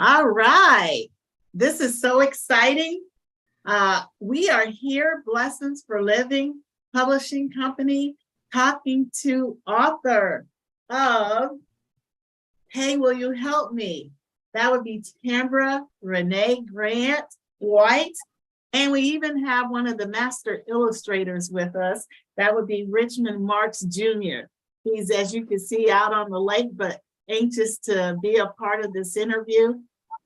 All right. This is so exciting. We are here, Blessings for Living Publishing Company, talking to author of Hey, Will You Help Me? That would be Tambra Renee Grant White. And we even have one of the master illustrators with us. That would be Richmond Marks Jr. He's, as you can see, out on the lake, but anxious to be a part of this interview.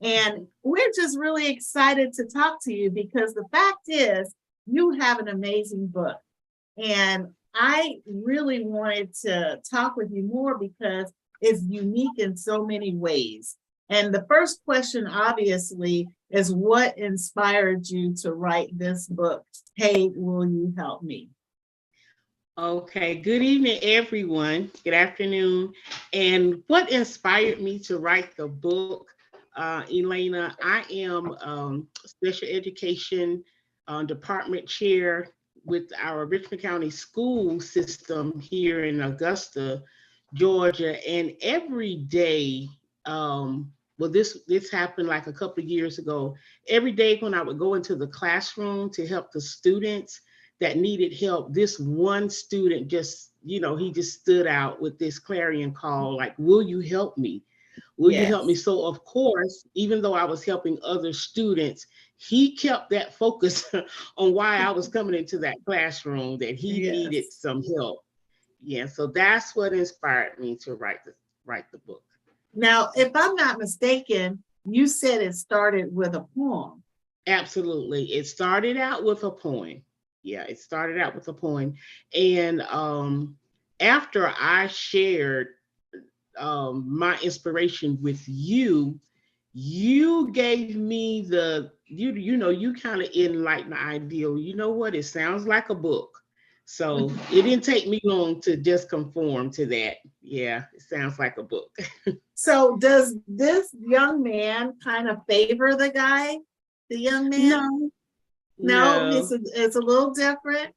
And we're just really excited to talk to you because the fact is, you have an amazing book. And I really wanted to talk with you more because it's unique in so many ways. And the first question, obviously, is what inspired you to write this book? Hey, Will You Help Me? Okay, good evening, everyone. Good afternoon. And what inspired me to write the book, Elena? I am special education department chair with our Richmond County school system here in Augusta, Georgia. And every day, well, this happened like a couple of years ago. Every day when I would go into the classroom to help the students that needed help, this one student just, he just stood out with this clarion call, like, will you help me? Will you help me? Yes. So of course, even though I was helping other students, he kept that focus on why I was coming into that classroom, that he needed Yes. some help. Yeah, so that's what inspired me to write the book. Now, if I'm not mistaken, you said it started with a poem. Absolutely. It started out with a poem. Yeah, it started out with a poem. And after I shared my inspiration with you, you gave me you kind of enlightened the idea. You know what? It sounds like a book. So it didn't take me long to just conform to that. Yeah, it sounds like a book. So does this young man kind of favor the guy, the young man? No, No, no. it's a little different.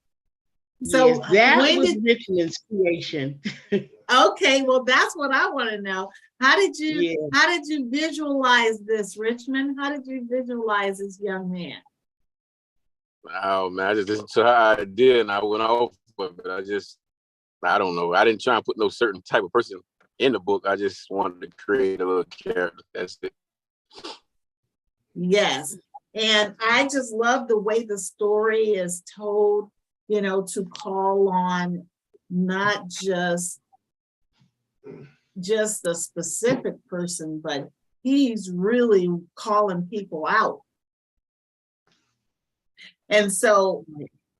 Yes, So that when was did Richmond's creation. okay, well that's what I want to know. Yeah. How did you visualize this, Richmond? How did you visualize this young man? Oh man, I just listened to her idea and I went off of it. I don't know. I didn't try and put no certain type of person in the book. I just wanted to create a little character. That's it. Yes. And I just love the way the story is told, to call on not just a specific person, but he's really calling people out. And so,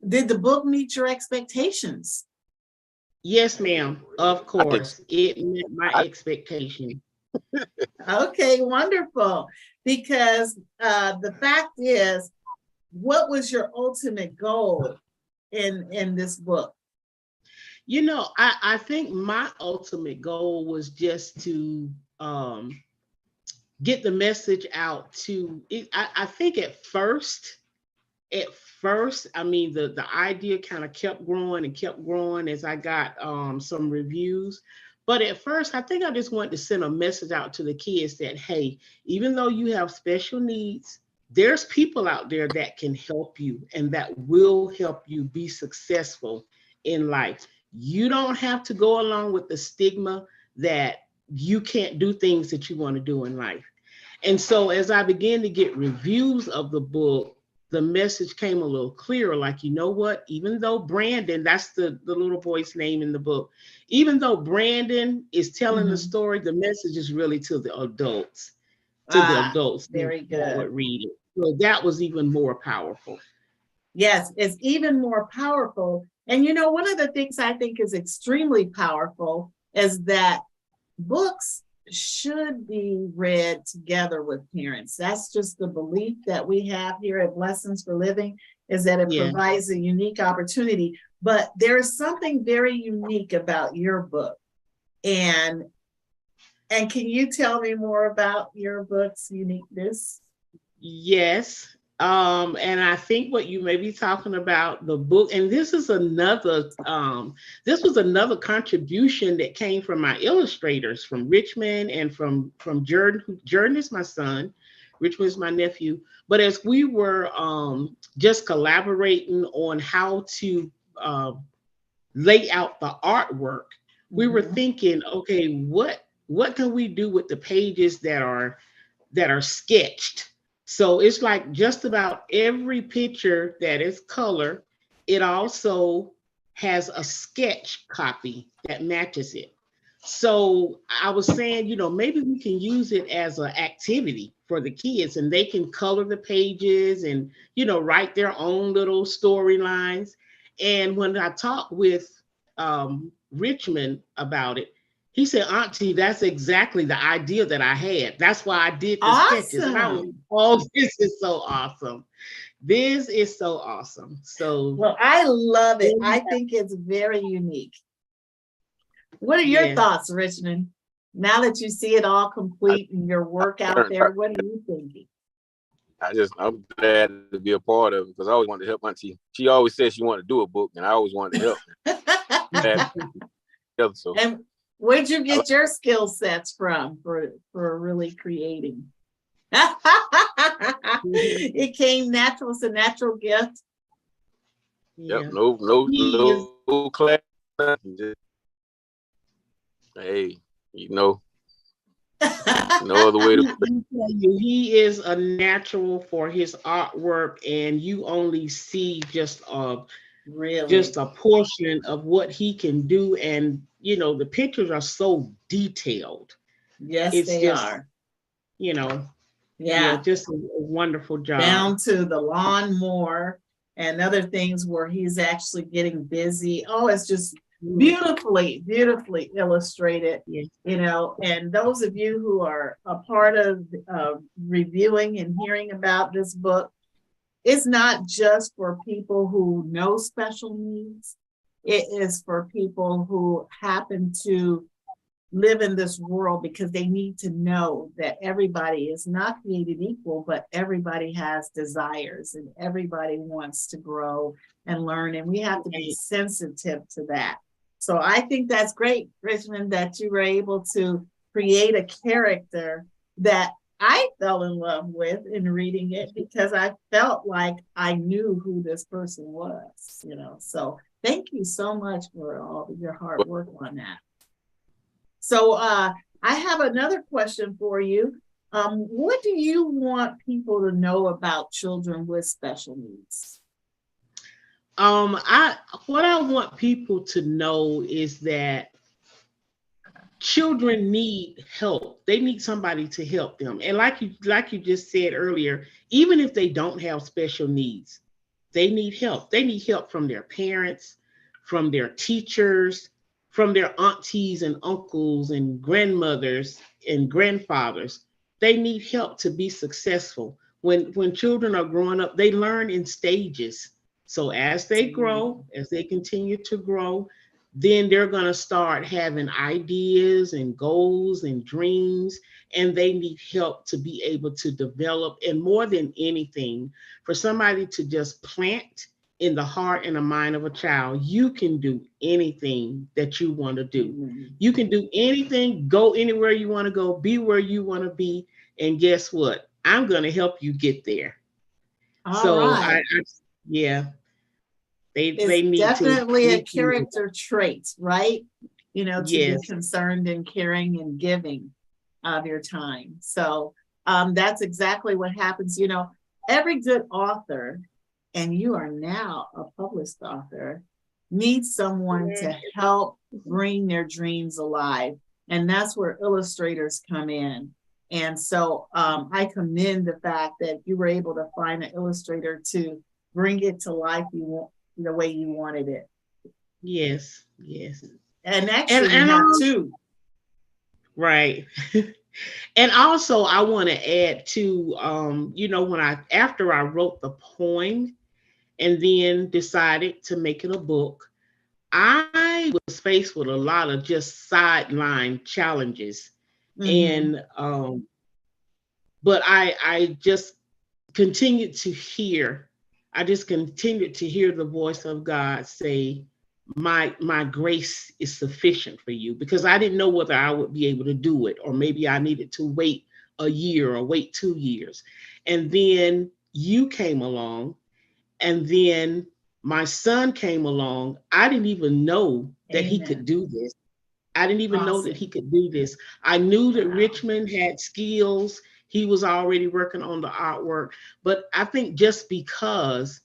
did the book meet your expectations? Yes, ma'am. Of I think course. It met my I, expectation. Okay, wonderful. Because the fact is, what was your ultimate goal in this book? I think my ultimate goal was just to get the message out to it. I think at first, I mean, the idea kind of kept growing as I got some reviews. But at first, I think I just wanted to send a message out to the kids that, hey, even though you have special needs, there's people out there that can help you and that will help you be successful in life. You don't have to go along with the stigma that you can't do things that you want to do in life. And so as I began to get reviews of the book, the message came a little clearer. Like, you know what? Even though Brandon, that's the little boy's name in the book, even though Brandon is telling the story, the message is really to the adults Very that good. would read it. So that was even more powerful. Yes, it's even more powerful. And one of the things I think is extremely powerful is that books should be read together with parents. That's just the belief that we have here at Blessings for Living, is that it Yeah. provides a unique opportunity. But there's something very unique about your book. And can you tell me more about your book's uniqueness? Yes. And I think what you may be talking about the book, and this is another this was another contribution that came from my illustrators from Richmond and from Jordan. Jordan is my son, Richmond is my nephew. But as we were just collaborating on how to lay out the artwork, we were Mhm. thinking, okay, what can we do with the pages that are sketched? So it's like just about every picture that is color, it also has a sketch copy that matches it. So I was saying, maybe we can use it as an activity for the kids and they can color the pages and, write their own little storylines. And when I talked with Richmond about it, he said, Auntie, that's exactly the idea that I had. That's why I did the sketches. And I was, Awesome. oh, this is so awesome. This is so awesome. So, Well, I love it. I think it's very unique. What are your yes. thoughts, Richmond? Now that you see it all complete and your work out there, what are you thinking? I'm glad to be a part of it because I always wanted to help Auntie. She always said she wanted to do a book, and I always wanted to help. Glad together, so And where'd you I like, get your skill sets from for really creating? It came natural. It's a natural gift. yep, Yeah. He is, no class, nothing. Just, hey, no other way to put let me tell you, he is a natural for his artwork, and you only see Really? just a portion of what he can do. And the pictures are so detailed. Yes, It's they just, are. you know, yeah, Yeah. just a wonderful job. Down to the lawnmower and other things where he's actually getting busy. Oh, it's just beautifully, beautifully illustrated, Yes. And those of you who are a part of reviewing and hearing about this book, it's not just for people who know special needs. It is for people who happen to live in this world because they need to know that everybody is not created equal, but everybody has desires and everybody wants to grow and learn. And we have to be sensitive to that. So I think that's great, Richmond, that you were able to create a character that I fell in love with in reading it because I felt like I knew who this person was. So thank you so much for all of your hard work on that. So I have another question for you. What do you want people to know about children with special needs? What I want people to know is that children need help. They need somebody to help them. And like you just said earlier, even if they don't have special needs, they need help. They need help from their parents, from their teachers, from their aunties and uncles and grandmothers and grandfathers. They need help to be successful. When children are growing up, they learn in stages. So as they grow, as they continue to grow, then they're going to start having ideas and goals and dreams, and they need help to be able to develop. And more than anything, for somebody to just plant in the heart and the mind of a child, you can do anything that you want to do. You can do anything, go anywhere you want to go, be where you want to be. And guess what? I'm going to help you get there. All So right. yeah, It's they need to definitely a character trait, right? To be yes. concerned and caring and giving of your time. So that's exactly what happens. Every good author, and you are now a published author, needs someone to help bring their dreams alive. And that's where illustrators come in. And so I commend the fact that you were able to find an illustrator to bring it to life the way you wanted it. Yes, yes. And actually, you have two. Right. And also, I want to add to, after I wrote the poem and then decided to make it a book, I was faced with a lot of just sideline challenges. Mm-hmm. And, but I just continued to hear, I just continued to hear the voice of God say, my grace is sufficient for you, because I didn't know whether I would be able to do it, or maybe I needed to wait a year or wait 2 years. And then you came along, and then my son came along. I didn't even know that he could Amen. do this. I didn't even know that Awesome. he could do this. I knew that Wow. Richmond had skills. He was already working on the artwork. But I think just because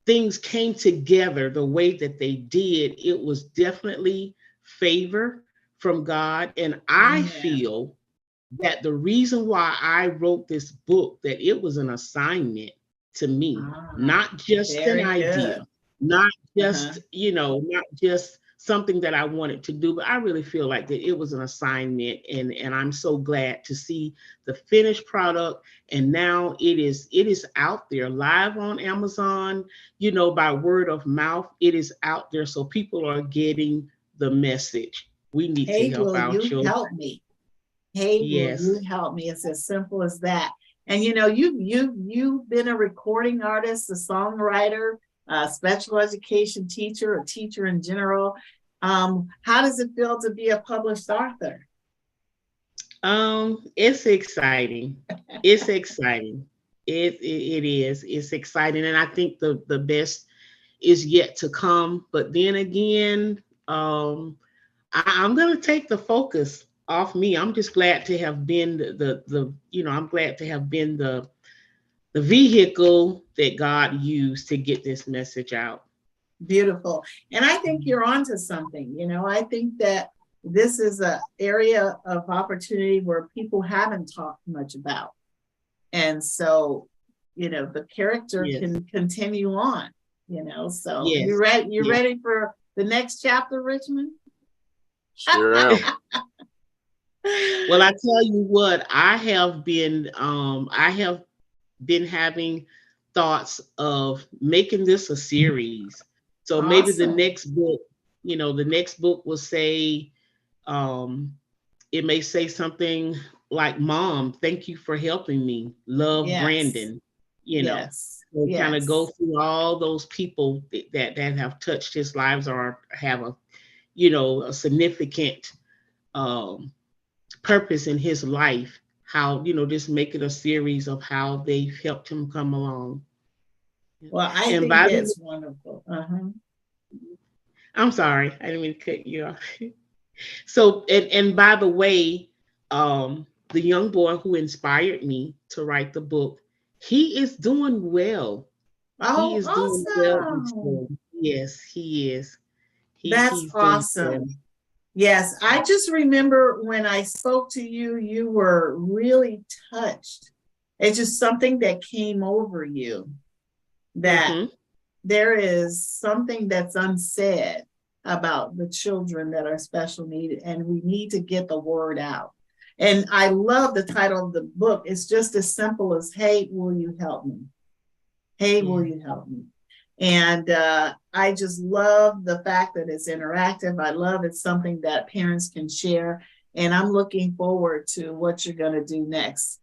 things came together the way that they did, it was definitely favor from God. And I Amen. feel that the reason why I wrote this book, that it was an assignment to me, Ah, not just an very idea, good. not Uh-huh. just, not just something that I wanted to do, but I really feel like that it was an assignment, and I'm so glad to see the finished product. And now it is out there live on Amazon, by word of mouth. It is out there, so people are getting the message. We need to Hey, help will our you children. help me? Hey, will you Yes. help me? It's as simple as that. And you've been a recording artist, a songwriter, a special education teacher, a teacher in general. How does it feel to be a published author? It's exciting. It's exciting. It is. It's exciting, and I think the best is yet to come. But then again, I'm gonna take the focus off me. I'm just glad to have been I'm glad to have been the vehicle that God used to get this message out. Beautiful. And I think you're onto something. I think that this is an area of opportunity where people haven't talked much about. And so, the character Yes. can continue on, so Yes. you Yes. ready for the next chapter, Richmond? Sure am. Well, I tell you what, I have been having thoughts of making this a series. So maybe Awesome. the next book will say, um, it may say something like, Mom, thank you for helping me. Love, Yes. Brandon. Yes. So kind of go Yes. through all those people that have touched his lives, or have a significant um, purpose in his life. How, just make it a series of how they've helped him come along. Well, I And think by the it's wonderful. Uh-huh. I'm sorry, I didn't mean to cut you off. So, and by the way, the young boy who inspired me to write the book, he is doing well. He Oh, is doing well in awesome. school. Yes, he is. That's He's doing well. awesome. Yes, I just remember when I spoke to you, you were really touched. It's just something that came over you, that Mm-hmm. there is something that's unsaid about the children that are special needed, and we need to get the word out. And I love the title of the book. It's just as simple as, Hey, will you help me? Hey, will Yeah. you help me? And I just love the fact that it's interactive. I love it's something that parents can share. And I'm looking forward to what you're going to do next.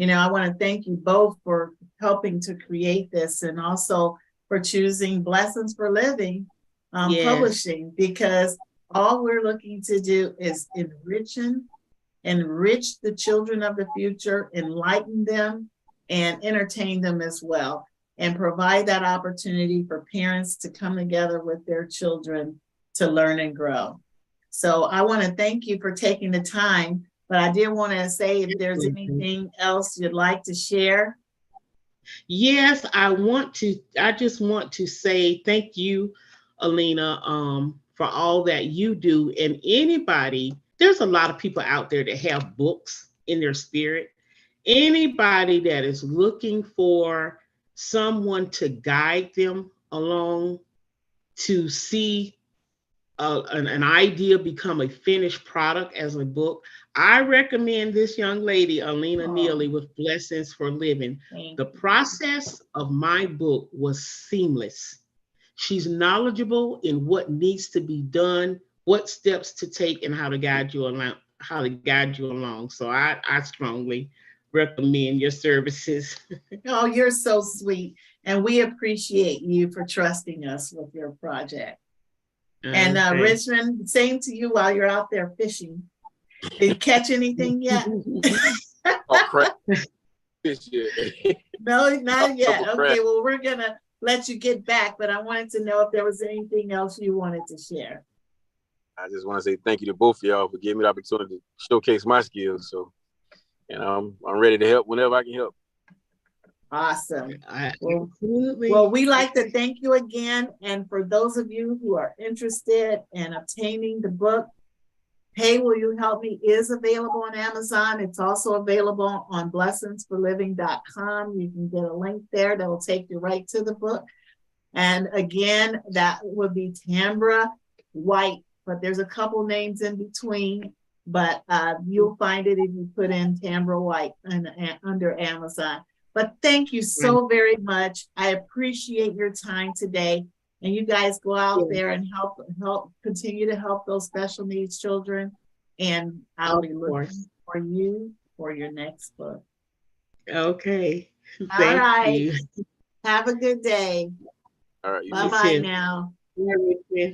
I want to thank you both for helping to create this, and also for choosing Blessings for Living Yes. Publishing, because all we're looking to do is enrich the children of the future, enlighten them, and entertain them as well, and provide that opportunity for parents to come together with their children to learn and grow. So I want to thank you for taking the time, but I did want to say, if there's anything else you'd like to share. Yes, I just want to say thank you, Alina, for all that you do. And anybody, there's a lot of people out there that have books in their spirit. Anybody that is looking for someone to guide them along, to see an idea become a finished product as a book, I recommend this young lady, Alina Oh, Neely, with Blessings for Living. thank The you. process of my book was seamless. She's knowledgeable in what needs to be done, what steps to take, and how to guide you along. So I strongly recommend your services. Oh, you're so sweet. And we appreciate you for trusting us with your project. And Okay. Richmond, same to you while you're out there fishing. Did you catch anything yet? Oh, crap. This shit. No, not yet. Couple Okay, crabs. well, we're gonna let you get back, but I wanted to know if there was anything else you wanted to share. I just want to say thank you to both of y'all for giving me the opportunity to showcase my skills. So, I'm ready to help whenever I can help. Awesome. Well, Absolutely. well, we like to thank you again. And for those of you who are interested in obtaining the book, Hey, Will You Help Me is available on Amazon. It's also available on blessingsforliving.com. You can get a link there that will take you right to the book. And again, that would be Tambra White, but there's a couple names in between, but you'll find it if you put in Tambra White under Amazon. But thank you so very much. I appreciate your time today. And you guys go out there and continue to help those special needs children. And I'll be looking for you for your next book. Okay. All Thank right. you. Have a good day. All right. Bye-bye now. Yeah,